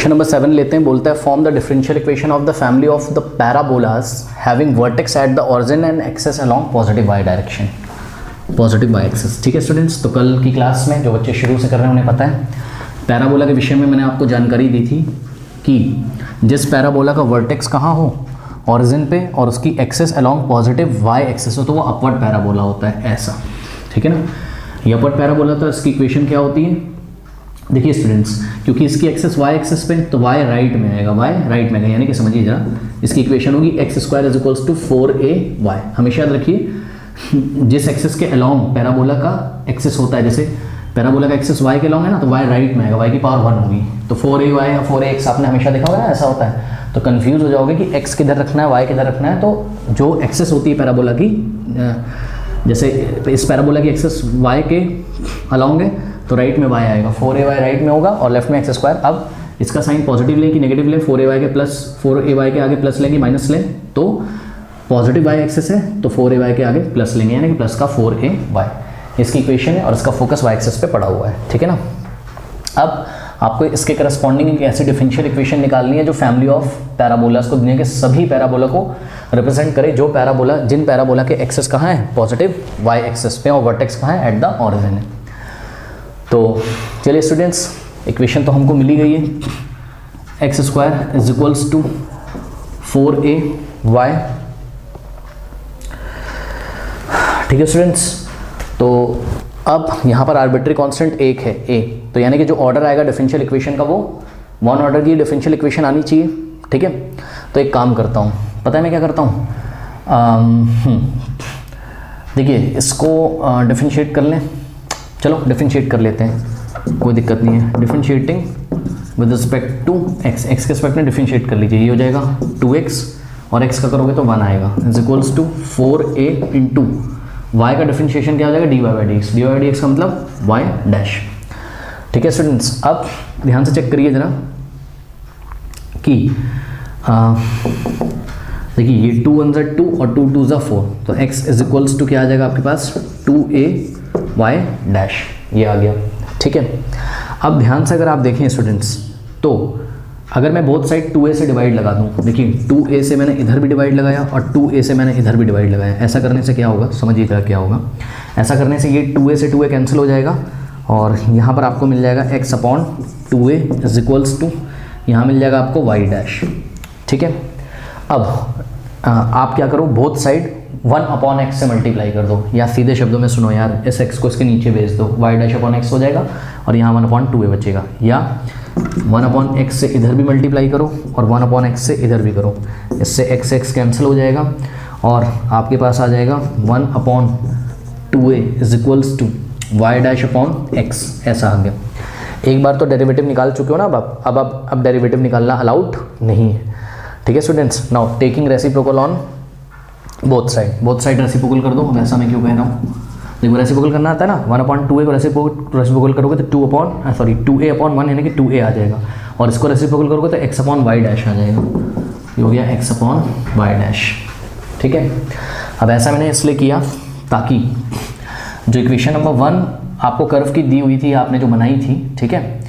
Question number 7 लेते हैं। बोलता है form the differential equation of the family of the parabolas having vertex at the origin and axis along positive Y direction, positive Y axis. ठीक है students, तो कल की क्लास में जो बच्चे शुरू से कर रहे हैं उन्हें पता है पैराबोला के विषय में मैंने आपको जानकारी दी थी कि जिस पैराबोला का वर्टेक्स कहाँ हो, ओरिजिन पे, और उसकी axis along positive Y axis हो तो वो अपवर्ड पैराबोला होता है, ऐसा। ठीक है ना, ये अपवर्ड पैराबोला, तो इसकी इक्वेशन क्या होती है? देखिए स्टूडेंट्स, क्योंकि इसकी एक्सेस वाई एक्सेस पे, तो वाई राइट में आएगा, वाई राइट में आएगा, यानी कि समझिए जरा, इसकी इक्वेशन होगी X square is equals to 4ay। हमेशा याद रखिए जिस एक्सेस के अलोंग पैराबोला का एक्सेस होता है, जैसे पैराबोला का एक्सेस वाई के अलोंग है ना, तो वाई राइट में आएगा, वाई की पावर 1 होगी, तो 4ay या 4ax आपने हमेशा देखा होगा ना, ऐसा होता है। तो कंफ्यूज हो जाओगे कि एक्स किधर रखना है, वाई किधर रखना है। तो जो एक्सेस होती है पैराबोला की, जैसे इस पैराबोला की एक्सेस वाई के अलोंग है तो राइट में वाई आएगा, 4ay राइट में होगा और लेफ्ट में एक्स स्क्वायर। अब इसका साइन पॉजिटिव लें कि नेगेटिव लें, 4ay के प्लस, 4ay के आगे प्लस लें कि माइनस लें, तो पॉजिटिव वाई एक्सेस है तो 4ay के आगे प्लस लेंगे, यानी कि प्लस का 4ay। इसकी इक्वेशन है और इसका फोकस वाई एक्सेस पे पड़ा हुआ है। ठीक है ना, अब आपको इसके करस्पॉन्डिंग एक ऐसी डिफरेंशियल इक्वेशन निकालनी है जो फैमिली ऑफ पैराबोलास को, दुनिया के सभी पैराबोला को रिप्रेजेंट करे, जो पैराबोला, जिन पैराबोला के एक्सेस कहाँ है, पॉजिटिव वाई एक्सेस पे, और वर्टेक्स कहाँ है, एट द ओरिजिन है। तो चलिए स्टूडेंट्स, इक्वेशन तो हमको मिली गई है, X square is equals to 4ay। ठीक है स्टूडेंट्स, तो अब यहाँ पर आर्बिट्री कांस्टेंट एक है, a, तो यानी कि जो ऑर्डर आएगा डिफरेंशियल इक्वेशन का वो 1 ऑर्डर की डिफरेंशियल इक्वेशन आनी चाहिए। ठीक है, तो एक काम करता हूँ, पता है मैं क्या करता हूँ, देखिए इसको डिफरेंशिएट कर लें, चलो डिफरेंशिएट कर लेते हैं, कोई दिक्कत नहीं है। Differentiating with respect to X, X के रिस्पेक्ट में डिफरेंशिएट कर लीजिए, ये हो जाएगा 2x, और x का करोगे तो 1 आएगा, is equals to 4a into y का डिफरेंशिएशन क्या हो जाएगा, dy by D X, dy by D X का मतलब y डैश। ठीक है स्टूडेंट्स, अब ध्यान से चेक करिए जरा कि देखिए ये 2 1 ज़ा 2 और 2 2 ज़ा 4, तो x इज इक्वल्स टू क्या आ जाएगा आपके पास, 2a y डैश, ये आ गया। ठीक है, अब ध्यान से अगर आप देखें स्टूडेंट्स, तो अगर मैं बोथ साइड 2a से डिवाइड लगा दूं, देखिए 2a से मैंने इधर भी डिवाइड लगाया और 2a से मैंने इधर भी डिवाइड लगाया, ऐसा करने से क्या होगा, समझिएगा क्या होगा। ऐसा करने से ये 2a से 2a कैंसिल हो जाएगा और यहाँ पर आपको मिल जाएगा x upon 2a is equals to, यहाँ मिल जाएगा आपको y डैश। ठीक है, अब आप क्या करो, बोथ साइड 1 अपॉन x से मल्टीप्लाई कर दो, या सीधे शब्दों में सुनो यार, इस x को इसके नीचे भेज दो, y डैश अपॉन x हो जाएगा और यहाँ 1 अपॉन 2a बचेगा, या 1 अपॉन x से इधर भी मल्टीप्लाई करो और 1 अपॉन x से इधर भी करो, इससे x कैंसिल हो जाएगा और आपके पास आ जाएगा 1 upon 2a is equals to y dash upon x, ऐसा आ गया। एक बार तो डेरिवेटिव निकाल चुके हो ना, अब डेरिवेटिव निकालना अलाउड नहीं है। ठीक है students, now taking reciprocal on both side reciprocal कर दो। अब ऐसा मैं क्यों कह रहा हूँ, देखो रेसिप्रोकल करना आता है ना, 1 अपॉन 2a को रेसिप्रोकल करोगे तो 2a अपॉन 1 यानी कि 2a आ जाएगा, और इसको रेसिप्रोकल करोगे तो x अपॉन y डैश आ जाएगा, ये हो गया x अपॉन y डैश। ठीक है, अब ऐसा मैंने इसलिए किया ताकि जो इक्वेशन नंबर 1 आपको कर्व की दी हुई थी, आपने जो बनाई थी, ठीक है,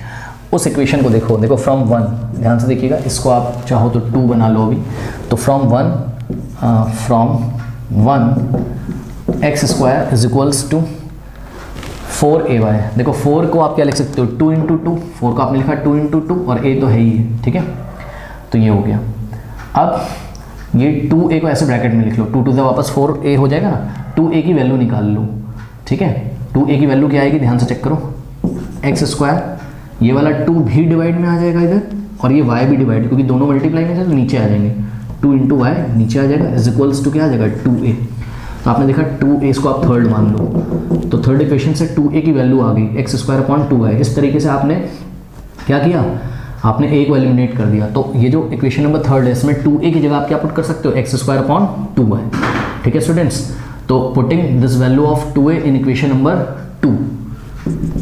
उस इक्वेशन को देखो फ्रॉम 1, ध्यान से देखिएगा, इसको आप चाहो तो 2 बना लो अभी, तो from 1 X square is equals to 4ay। देखो 4 को आप क्या लिख सकते हो, 2 इंटू 2, 4 को आपने लिखा 2 इंटू 2 और a तो है ही है। ठीक है, तो ये हो गया। अब ये 2a को ऐसे ब्रैकेट में लिख लो, 2 से वापस 4a हो जाएगा ना, 2a की वैल्यू निकाल लो। ठीक है, 2a की वैल्यू क्या आएगी, ध्यान से चेक करो, एक्स स्क्वायर, ये वाला 2 भी डिवाइड में आ जाएगा इधर, और ये y भी डिवाइड, क्योंकि दोनों मल्टीप्लाई में से तो नीचे आ जाएंगे, 2 इंटू वाई नीचे आ जाएगा, इज इक्वल्स टू क्या आ जाएगा, 2a। तो आपने देखा 2a, इसको आप थर्ड मान लो, तो थर्ड इक्वेशन से 2a की वैल्यू आ गई, एक्स स्क्वायर अपॉन 2y। इस तरीके से आपने क्या किया, आपने a को एलिमिनेट कर दिया। तो ये जो इक्वेशन नंबर 3 है, इसमें 2a की जगह आप क्या पुट कर सकते हो, एक्स स्क्वायर अपॉन 2y। ठीक है स्टूडेंट्स, तो putting this value of 2a in equation number 2,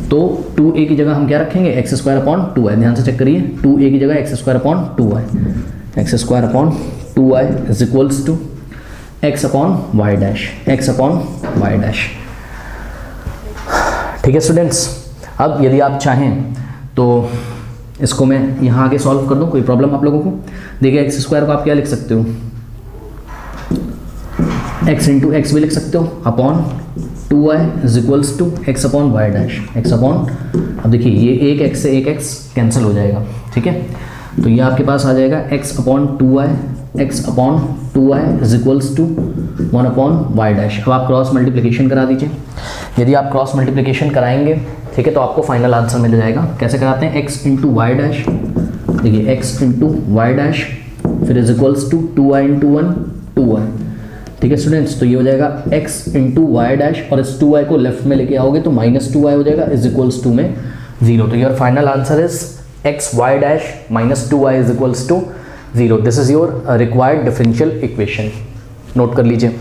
तो 2a की जगह हम क्या रखेंगे, एक्स स्क्वायर अपॉन 2y। ध्यान से चेक करिए, 2a की जगह X square upon 2y, X square upon 2y is equals to x upon Y dash, x upon Y dash. ठीक है स्टूडेंट्स, अब यदि आप चाहें तो इसको मैं यहाँ आगे सॉल्व कर दूँ, कोई प्रॉब्लम आप लोगों को? देखिए एक्स स्क्वायर को आप क्या लिख सकते हो, एक्स इंटू एक्स भी लिख सकते हो upon 2y is equals to X upon Y dash, X upon, अब देखिए ये एक एक्स से एक एक्स कैंसिल हो जाएगा, ठीक है, तो ये आपके पास आ जाएगा X upon 2y, X upon 2y is equals to 1 upon Y dash. अब आप क्रॉस मल्टीप्लिकेशन करा दीजिए। यदि आप क्रॉस मल्टीप्लिकेशन कराएंगे, ठीक है, तो आपको फाइनल आंसर मिल जाएगा। कैसे कराते हैं, एक्स इंटू वाई डैश, देखिए एक्स इंटू वाई डैश फिर is equals to 2y into 1 2y, ठीक है स्टूडेंट्स, तो ये हो जाएगा x इंटू वाई डैश और इस 2y को लेफ्ट में लेके आओगे तो माइनस 2y हो जाएगा इज इक्वल्स टू में 0। तो your final answer is x y dash minus 2y is equals to 0। This is your required differential equation. Note कर लीजिए।